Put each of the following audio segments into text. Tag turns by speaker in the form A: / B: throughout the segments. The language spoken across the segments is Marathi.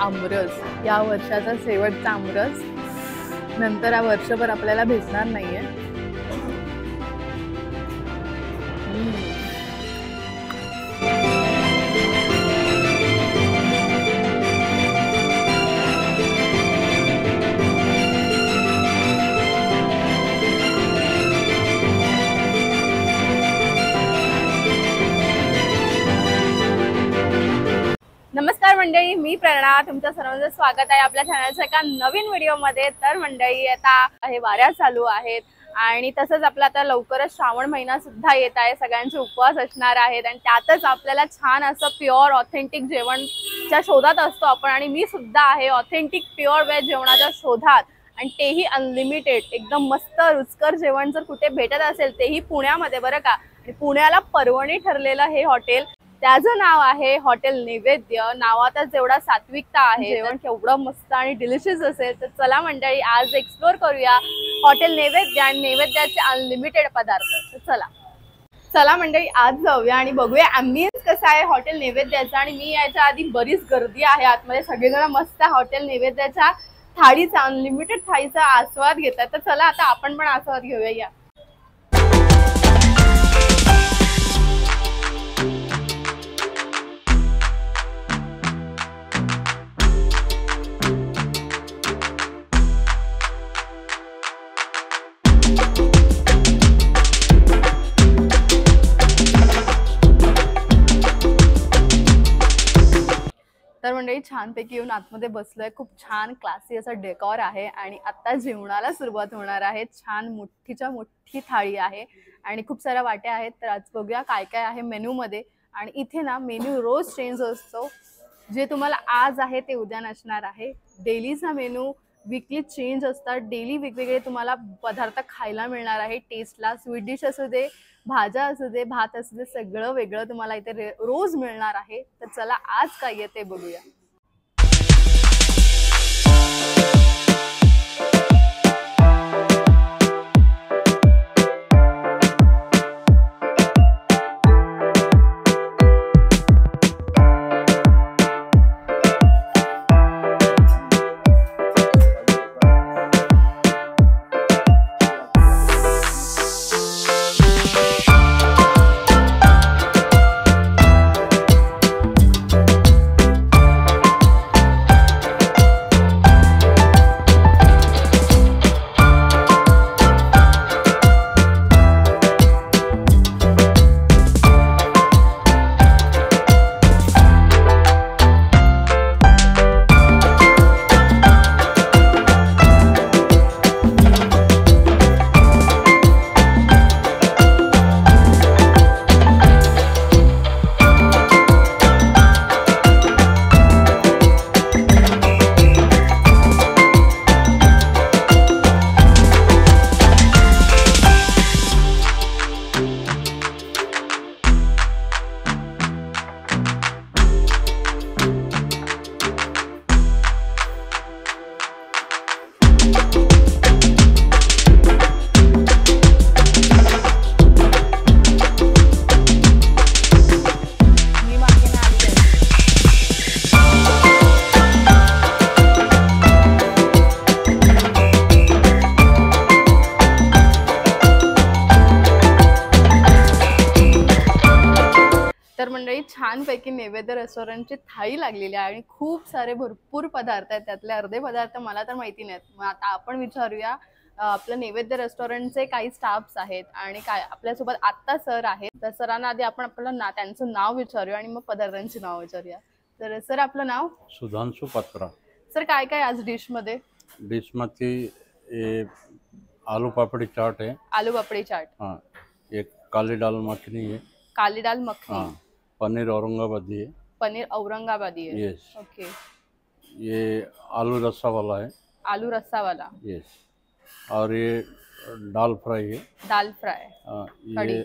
A: आमरस, या वर्षाचा शेवटचा आमरस. नंतर हा वर्षभर आपल्याला भेटणार नाहीये. नमस्कार मंडळी, मी प्रेरणा. तुमचं सर्वांचं स्वागत आहे आपल्या चॅनलच्या एका नवीन व्हिडिओमध्ये. तर मंडळी, आता हे वाऱ्या चालू आहेत आणि तसंच आपला आता लवकरच श्रावण महिना सुद्धा येत आहे. सगळ्यांचे उपवास असणार आहेत आणि त्यातच आपल्याला छान असं प्युअर ऑथेंटिक जेवणच्या शोधात असतो आपण. आणि मी सुद्धा आहे ऑथेंटिक प्युअर वेज जेवणाच्या शोधात, आणि तेही अनलिमिटेड. एकदम मस्त रुचकर जेवण जर कुठे भेटत असेल, तेही पुण्यामध्ये बरं का. आणि पुण्याला पर्वणी ठरलेलं हे हॉटेल, त्याचं नाव आहे हॉटेल नैवेद्य. नावातच एवढा सात्विकता आहे, जेवण केवढं मस्त आणि डिलिशियस असेल. तर चला मंडळी, आज एक्सप्लोर करूया हॉटेल नैवेद्य आणि नैवेद्याचे अनलिमिटेड पदार्थ. तर चला मंडळी, आज जाऊया आणि बघूया ॲम्बियन्स कसा आहे हॉटेल नैवेद्याचा. आणि मी याच्या आधी बरीच गर्दी आहे आतमध्ये, सगळेजण मस्त हॉटेल नैवेद्याच्या थाळीचा, अनलिमिटेड थाळीचा आस्वाद घेतात. तर चला आता आपण पण आस्वाद घेऊया. या तर मंडळी, छानपैकी येऊन आतमध्ये बसलोय. खूप छान क्लासी असा डेकॉर आहे आणि आता जेवणाला सुरुवात होणार आहे. छान मोठीच्या मोठी थाळी आहे आणि खूप साऱ्या वाट्या आहेत. तर आज बघूया काय काय आहे मेन्यूमध्ये. आणि इथे ना मेन्यू रोज चेंज असतो. जे तुम्हाला आज आहे ते उद्या नसणार आहे. डेलीचा मेन्यू वीकली चेंज असतात. डेली वेगवेगळे तुम्हाला पदार्थ खायला मिळणार आहे टेस्टला. स्वीट डिश असू दे, भाज्या असू दे, भात असू दे, सगळं वेगळं तुम्हाला इथे रोज मिळणार आहे. तर चला आज काय आहे ते बघूया. तर मंडळी, छानपैकी नैवेद्य रेस्टॉरंटची थाळी लागलेली आहे आणि खूप सारे भरपूर पदार्थ आहेत. त्यातले अर्धे पदार्थ मला तर माहिती नाहीत. मग आता आपण विचारूया आपलं नैवेद्य रेस्टॉरंटचे काही स्टाफ्स आहेत आणि काय आपल्यासोबत आत्ता सर आहेत. तर सरांना आधी आपण आपलं त्यांचं नाव विचारूया आणि मग पदार्थांची नाव विचारूया. तर सर, आपलं नाव?
B: सुधांशु पात्रा.
A: सर, काय काय आज डिशमध्ये?
B: डिशमध्ये आलू पापड़ी चाट है.
A: आलू पापड़ी चाट.
B: हाँ. एक काली दाल मखनी है.
A: काली दाल मखनी.
B: हाँ. पनीर औरंगाबादी है.
A: पनीर औरंगाबादी है.
B: यस.
A: ओके.
B: ये आलू रस्सा वाला है.
A: आलू रस्सा वाला.
B: यस. और ये दाल फ्राई है.
A: दाल फ्राई.
B: ये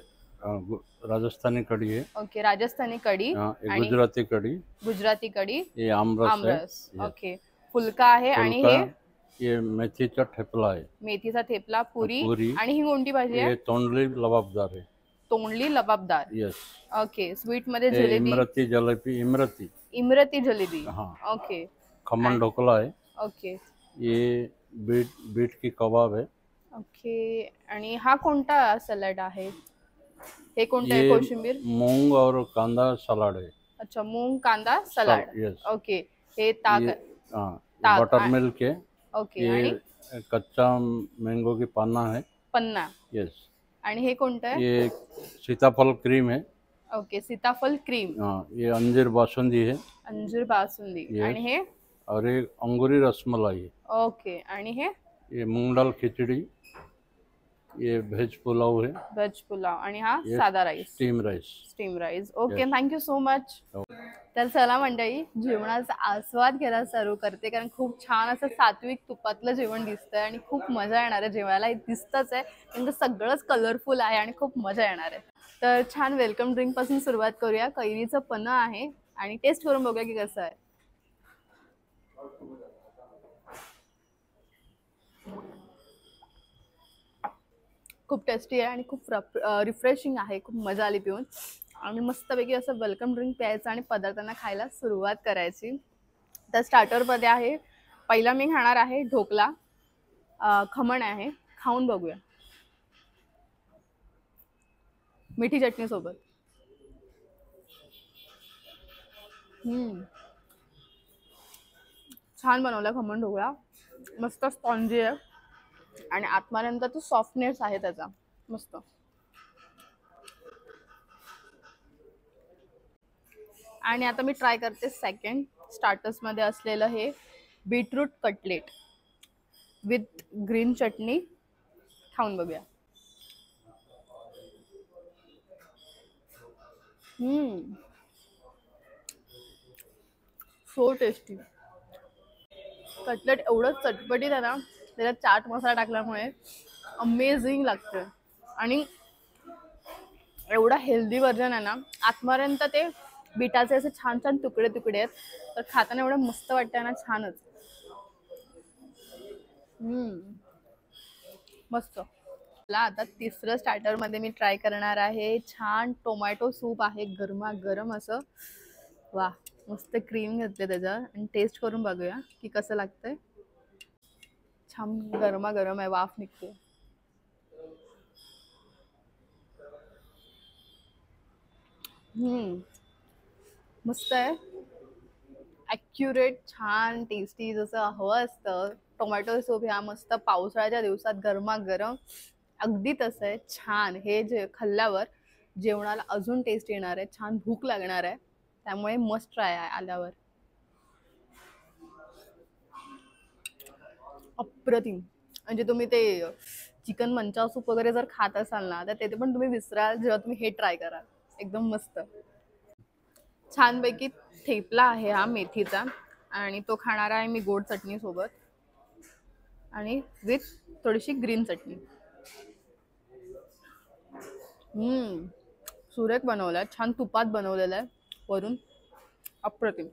B: राजस्थानी कड़ी है.
A: ओके, राजस्थानी कड़ी.
B: गुजराती कड़ी.
A: गुजराती कड़ी.
B: ये आमरस है.
A: ओके. फुलका आहे. आणि
B: ये मेथीचा ठेपला है.
A: मेथीचा ठेपला, पुरी. आणि ही कोणती भाजी आहे?
B: ये तोंडली लबाबदार है.
A: तोंडली लबाबदार.
B: यस.
A: ओके. स्वीट मध्ये जलेबी.
B: इमरती जलेबी. इमरती
A: जलेबी.
B: हाँ.
A: ओके.
B: खमन ढोकला है।
A: ओके
B: ये बीट की कबाब है।
A: ओके. आणि हा कोणता सलाड आहे? हे कोणतं आहे?
B: ये
A: कोशिंबीर.
B: मूंग और कांदा सलाड है।
A: अच्छा, मूंग कांदा सलाड.
B: यस।
A: ओके. हे ताक
B: ये
A: आहे.
B: हाँ,
A: ताक
B: बटर मिल्क है।
A: ओके. आणि
B: ये कच्चा मैंगो की पन्ना है।
A: पन्ना.
B: यस।
A: आणि हे कोणतं आहे?
B: ये सीताफल क्रीम है।
A: ओके, सीताफल क्रीम.
B: हाँ, ये अंजीर बासुंदी है।
A: अंजीर बासुंदी. आणि
B: यस।
A: हे
B: और ये अंगूरी रसमलाई है।
A: ओके. आणि हे
B: ये मूंग दाल खिचड़ी। ये वेज पुलाव है।
A: वेज पुलाव. आणि हा
B: ये
A: साधा rice.
B: Steam rice.
A: Steam rice. Okay,
B: Yes.
A: Thank you so much. तर चला मंडळी, जेवणाचा आस्वाद घ्यायला चालू करते, कारण खूप छान असं सात्विक तुपातलं जेवण दिसतंय आणि खूप मजा येणार आहे जेवायला. हे दिसतंच आहे, कारण सगळंच कलरफुल आहे आणि खूप मजा येणार आहे. तर छान वेलकम ड्रिंक पासून सुरुवात करूया. कैरीचं पन्ह आहे आणि टेस्ट करून बघूया की कसं आहे. खूप टेस्टी आहे आणि खूप रिफ्रेशिंग आहे. खूप मजा आली पिऊन. आणि मस्तपैकी असं वेलकम ड्रिंक प्यायचं आणि पदार्थांना खायला सुरुवात करायची. तर स्टार्टरमध्ये आहे, पहिला मी खाणार आहे ढोकला. खमण आहे, खाऊन बघूया मिठी चटणी सोबत. छान बनवला खमण ढोकळा. मस्त स्पॉन्जी आहे आणि आतपर्यंत तो सॉफ्टनेस आहे त्याचा. मस्त. आणि आता मी ट्राय करते सेकंड स्टार्टर्समध्ये असलेलं हे बीटरूट कटलेट विथ ग्रीन चटणी. खाऊन बघूया. So tasty. कटलेट एवढं चटपटीत आहे ना, त्याच्यात चाट मसाला टाकल्यामुळे अमेझिंग लागतं. आणि एवढा हेल्दी व्हर्जन आहे ना, आतपर्यंत ते बीटाचे असे छान छान तुकडे तुकडे आहेत. तर खाताना एवढं मस्त वाटतं ना, छानच. मस्त. आता तिसरं स्टार्टरमध्ये मी ट्राय करणार आहे छान टोमॅटो सूप आहे, गरमागरम असं. वा, मस्त क्रीम घातले त्याच्यावर. आणि टेस्ट करून बघूया की कसं लागतंय. छान गरमागरम आहे, वाफ निघते. मस्त आहे. ॲक्युरेट, छान टेस्टी जसं हवं असतं. टोमॅटो सूप ह्या मस्त पावसाळ्याच्या दिवसात गरमागरम अगदी तसं आहे. छान. हे जे खाल्ल्यावर जेवणाला अजून टेस्ट येणार आहे, छान भूक लागणार आहे. त्यामुळे मस्ट ट्राय आहे आल्यावर. अप्रतिम. म्हणजे तुम्ही ते चिकन मंचा सूप वगैरे जर खात असाल ना, तर ते पण तुम्ही विसराल जेव्हा तुम्ही हे ट्राय कराल. एकदम मस्त. छानपैकी थेपला आहे हा मेथीचा आणि तो खाणार आहे मी गोड चटणी सोबत आणि विथ थोडीशी ग्रीन चटणी. सुरेख बनवलाय, छान तुपात बनवलेला आहे वरून. अप्रतिम.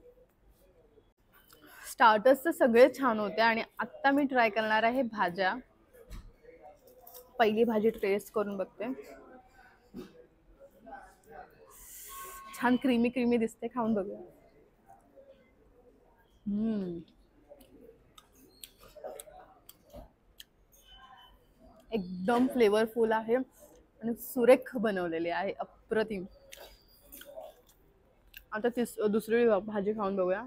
A: स्टार्टर्स तर सगळे छान होते आणि आत्ता मी ट्राय करणार आहे भाज्या. पहिली भाजी टेस्ट करून बघते. छान क्रीमी क्रीमी दिसते. खाऊन बघूया. एकदम फ्लेवरफुल आहे आणि सुरेख बनवलेली आहे. अप्रतिम. आता दुसरी भाजी खाऊन बघूया.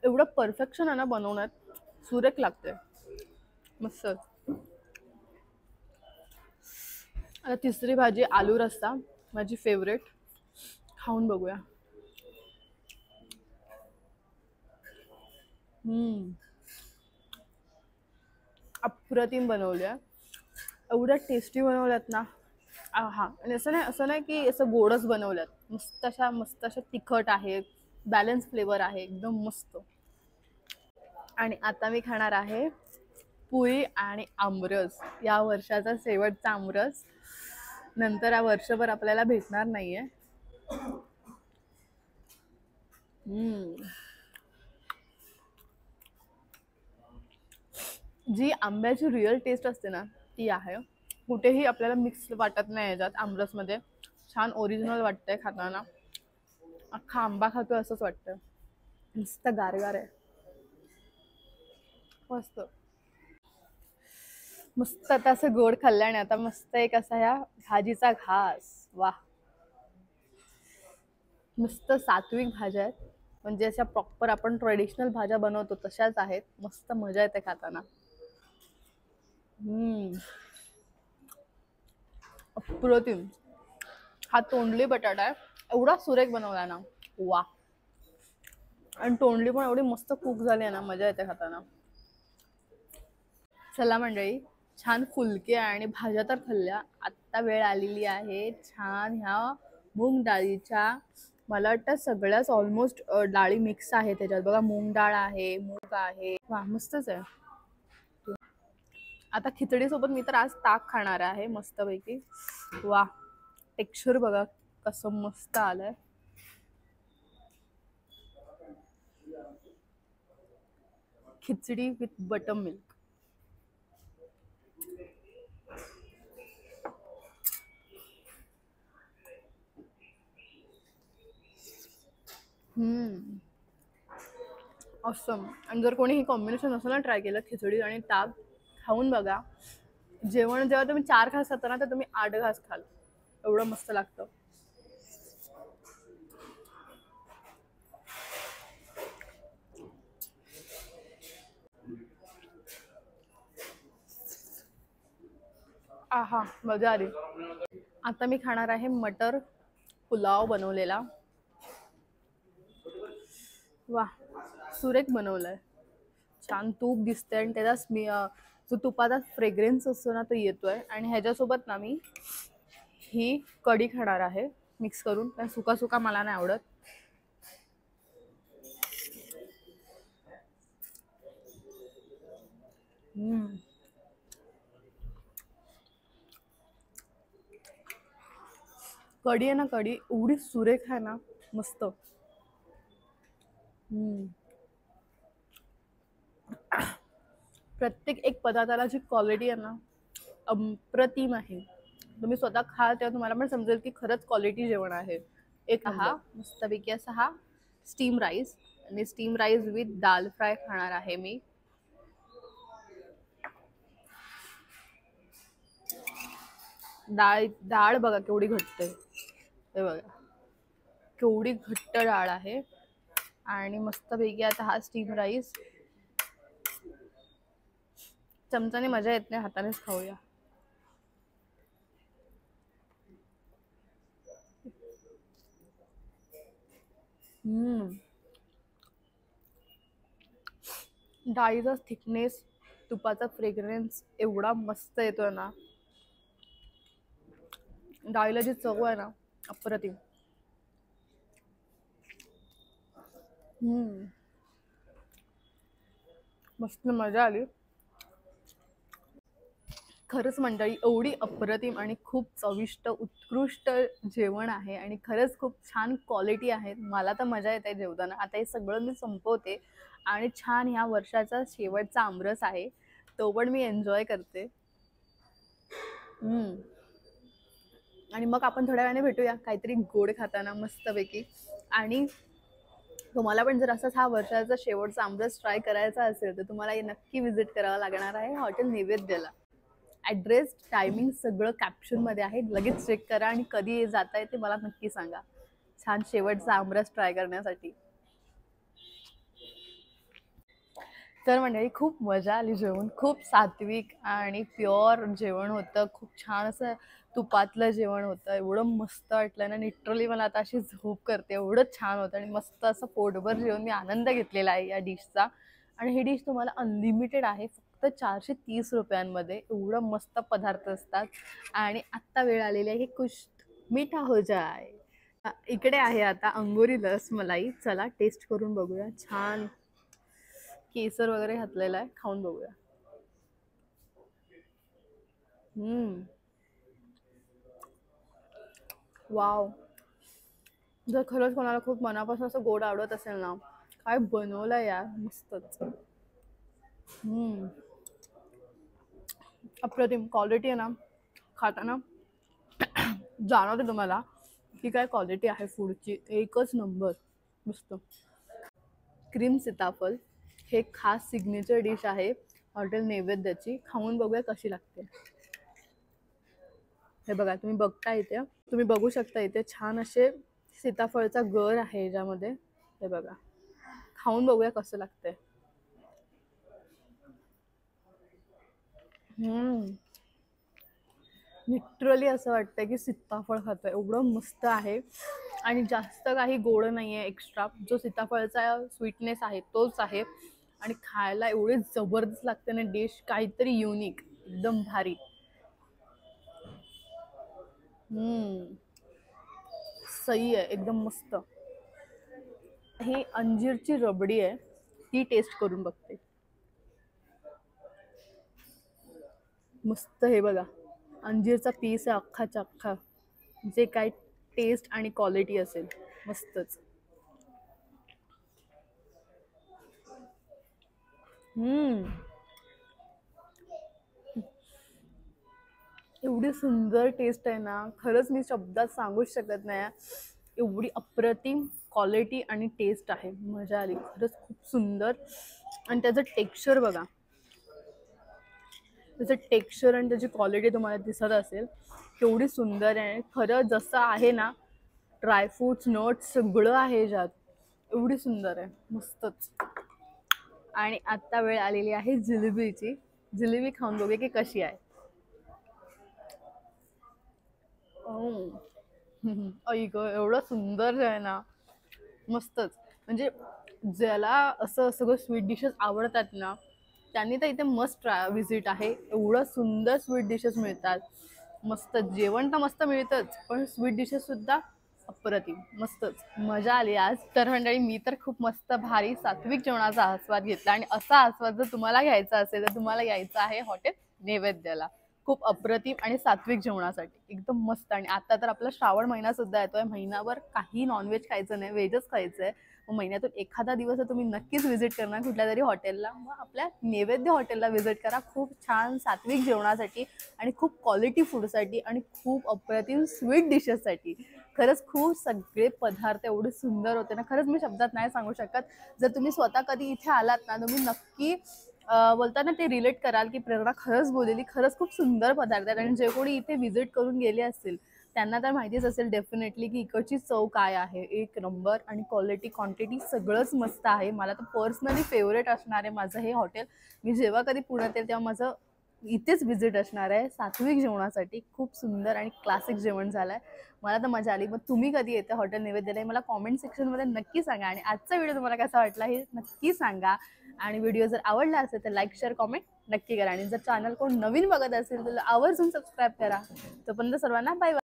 A: एवढं परफेक्शन आहे ना बनवण्यात, सुरेख लागते. मस्त. आता तिसरी भाजी आलू रस्सा, माझी फेवरेट. खाऊन बघूया. अप्रतिम बनवल्या. एवढ्या टेस्टी बनवल्यात ना. हा. आणि असं नाही की असं गोडच बनवल्यात. मस्त अशा तिखट आहे, बॅलन्स फ्लेवर आहे, एकदम मस्त. आणि आता मी खाणार आहे पोळी आणि आमरस. या वर्षाचा शेवटचा आमरस. नंतर हा वर्षभर आपल्याला भेटणार नाहीये. जी आंब्याची रिअल टेस्ट असते ना, ती आहे. कुठेही आपल्याला मिक्स वाटत नाही याच्यात आमरसमध्ये. छान ओरिजिनल वाटतंय खाताना. अख्खा आंबा खातो असंच वाटतं. मस्त गारगार आहे. मस्त मस्त. आता असं गोड खाल्ल्याने आता मस्त एक असा ह्या भाजीचा घास. वा, मस्त सात्विक भाज्या आहेत. म्हणजे अशा प्रॉपर आपण ट्रेडिशनल भाज्या बनवतो तशाच आहेत. मस्त मजा येते खाताना. अप्रतिम. हा तोंडली बटाटा आहे. एवढा सुरेख बनवला ना. वा. आणि तोंडली पण एवढी मस्त कुक झाली आहे ना, मजा येते खाताना. चला मंडळी, छान फुलके आणि भाज्या तर खाल्ल्या. आत्ता वेळ आलेली आहे छान ह्या मूग डाळीच्या. मला वाटतं सगळ्याच ऑलमोस्ट डाळी मिक्स आहे त्याच्यात. बघा, मूग डाळ आहे, मूग आहे. वा, मस्तच आहे. आता खिचडी सोबत मी तर आज ताक खाणार आहे मस्तपैकी. वा, टेक्स्चर बघा कसं मस्त आलंय. खिचडी विथ बटर मिल्क. ऑसम. आणि जर कोणी ही कॉम्बिनेशन असं ना ट्राय केलं, खिचडी आणि ताक, खाऊन बघा. जेवण जेव्हा तुम्ही 4 घास खाता ना, तर तुम्ही 8 घास खाल. एवढं मस्त लागतं. आहा, मजा आली. आता मी खाणार आहे मटर पुलाव बनवलेला. वा, सुरेख बनवलाय. छान तूप दिसतंय आणि त्याचा जो तुपाचा फ्रेग्रेन्स असतो ना, तो येतोय. आणि ह्याच्यासोबत ना मी ही कढी खाणार आहे मिक्स करून. पण सुका सुका मला नाही आवडत. कढी आहे ना, कढी एवढी सुरेख आहे ना, मस्त. प्रत्येक एक पदार्थाला जी क्वालिटी आहे ना, अप्रतिम आहे. तुम्ही स्वतः खाल तेव्हा तुम्हाला पण समजेल की खरंच क्वालिटी जेवण आहे. एक हा मस्तपैकी असा हा स्टीम राईस. आणि steam rice with dal fry खाणार आहे मी. डाळ बघा केवढी घट्ट आहे. हे बघा केवढी घट्ट डाळ आहे. आणि मस्तपैकी आता हा स्टीम राईस. चमचाने मजा येत नाही, हातानेच खाऊया. डाळीचा थिकनेस, तुपाचा फ्रेग्रन्स एवढा मस्त येतोय ना. डाळीला जी चव आहे ना, अप्रतिम. मस्त मजा आली. खरंच मंडळी, एवढी अप्रतिम आणि खूप चविष्ट उत्कृष्ट जेवण आहे. आणि खरंच खूप छान क्वालिटी आहे. मला तर मजा येते जेवताना. आता हे सगळं मी संपवते आणि छान ह्या वर्षाचा शेवटचा आमरस आहे तो पण मी एन्जॉय करते. आणि मग आपण थोड्या वेळाने भेटूया काहीतरी गोड खाताना मस्तपैकी. आणि तुम्हाला पण जर असाच हा वर्षाचा शेवटचा आमरस ट्राय करायचा असेल तर तुम्हाला नक्की विजिट करावं लागणार आहे हॉटेल नैवेद्यला. ॲड्रेस, टायमिंग सगळं कॅप्शनमध्ये आहे. लगेच चेक करा आणि कधी जाता येते मला नक्की सांगा. छान शेवटचा आमरस ट्राय करण्यासाठी. तर मंडळी, खूप मजा आली जेवण. खूप सात्विक आणि प्युअर जेवण होतं. खूप छान असं तुपातलं जेवण होतं. एवढं मस्त वाटलं ना, लिटरली मला आता अशी झोप करते. एवढं छान होतं आणि मस्त असं पोटभर जेवण मी आनंद घेतलेला आहे या डिशचा. आणि ही डिश तुम्हाला अनलिमिटेड आहे फक्त 430 रुपयांमध्ये. एवढं मस्त पदार्थ असतात. आणि आत्ता वेळ आलेली आहे कुछ मीठा हो जाय. इकडे आहे आता अंगुरी रसमलाई. चला टेस्ट करून बघूया. छान केसर वगैरे घातलेला आहे. खाऊन बघूया. वाव. जर खरंच कोणाला खूप मनापासून असं गोड आवडत असेल ना, काय बनवलंय यार, मस्तच. अप्रतिम क्वालिटी आहे ना, खाताना जाणवते तुम्हाला की काय क्वालिटी आहे फूडची. एकच नंबर. मस्त. क्रीम सीताफळ हे खास सिग्नेचर डिश आहे हॉटेल नैवेद्याची. खाऊन बघूया कशी लागते. हे बघा, तुम्ही बघता इथे, तुम्ही बघू शकता इथे छान असे सीताफळचा गर आहे ज्यामध्ये. हे बघा, खाऊन बघूया कसं लागतंय. लिटरली असं वाटतंय की सीताफळ खातोय. एवढं मस्त आहे आणि जास्त काही गोड नाही आहे एक्स्ट्रा. जो सीताफळचा स्वीटनेस आहे तोच आहे आणि खायला एवढे जबरदस्त लागते ना डिश. काहीतरी युनिक, एकदम भारी. सही आहे, एकदम मस्त. ही अंजीरची रबडी आहे, ती टेस्ट करून बघते. मस्त. हे बघा, अंजीरचा पीस आहे अख्खाच्या अख्खा. जे काय टेस्ट आणि क्वालिटी असेल, मस्तच. एवढी सुंदर टेस्ट आहे ना, खरंच मी शब्दात सांगूच शकत नाही. एवढी अप्रतिम क्वालिटी आणि टेस्ट आहे. मजा आली खरंच, खूप सुंदर. आणि त्याचं टेक्स्चर बघा, त्याचं टेक्स्चर आणि त्याची क्वालिटी तुम्हाला दिसत असेल केवढी सुंदर आहे. खरं जसं आहे ना, ड्रायफ्रूट्स नट्स सगळं आहे ज्यात. एवढी सुंदर आहे, मस्तच. आणि आत्ता वेळ आलेली आहे जिलेबीची. जिलेबी खाऊन बघूया की कशी आहे. ऐक, एवढं सुंदर आहे ना, मस्तच. म्हणजे ज्याला असं सगळं स्वीट डिशेस आवडतात ना, त्यांनी तर इथे मस्ट व्हिजिट आहे. एवढं सुंदर स्वीट डिशेस मिळतात. मस्त जेवण तर मस्त मिळतंच, पण स्वीट डिशेस सुद्धा अप्रतिम. मस्तच. मजा आली आज. तर मंडळी, मी तर खूप मस्त भारी सात्विक जेवणाचा आस्वाद घेतला. आणि असा आस्वाद जर तुम्हाला घ्यायचा असेल तर तुम्हाला यायचं आहे हॉटेल नैवेद्याला. खूप अप्रतिम आणि सात्विक जेवणासाठी एकदम मस्त. आणि आता तर आपला श्रावण महिना सुद्धा येतोय. महिनाभर काही नॉनव्हेज खायचं नाही, व्हेजच खायचं आहे. मग महिन्यातून एखादा दिवस तुम्ही नक्कीच व्हिजिट करणार कुठल्या तरी हॉटेलला. मग आपल्या नैवेद्य हॉटेलला व्हिजिट करा, खूप छान सात्विक जेवणासाठी आणि खूप क्वालिटी फूडसाठी आणि खूप अप्रतिम स्वीट डिशेससाठी. खरंच खूप सगळे पदार्थ एवढे सुंदर होते ना, खरंच मी शब्दात नाही सांगू शकत. जर तुम्ही स्वतः कधी इथे आलात ना, तुम्ही नक्की बोलताना ते रिलेट कराल की प्रेरणा खरंच बोललेली. खरंच खूप सुंदर पदार्थ आहेत. आणि जे कोणी इथे व्हिजिट करून गेले असतील त्यांना तर माहितीच असेल डेफिनेटली की इकडची चव काय आहे. एक नंबर. आणि क्वालिटी क्वांटिटी सगळंच मस्त आहे. मला तर पर्सनली फेवरेट असणार आहे माझं हे हॉटेल. मी जेव्हा कधी पुण्यात येईल तेव्हा माझं इथेच व्हिजिट असणार आहे सात्विक जेवणासाठी. खूप सुंदर आणि क्लासिक जेवण झालं आहे. मला तर मजा आली. मग तुम्ही कधी येते हॉटेल नैवेद्याला मला कॉमेंट सेक्शनमध्ये नक्की सांगा. आणि आजचा व्हिडिओ तुम्हाला कसा वाटला हे नक्की सांगा. आणि व्हिडिओ जर आवडला असेल तर लाईक शेअर कॉमेंट नक्की करा. आणि जर चॅनल कोण नवीन बघत असेल तर आवर्जून सबस्क्राईब करा. तोपर्यंत सर्वांना बाय बाय.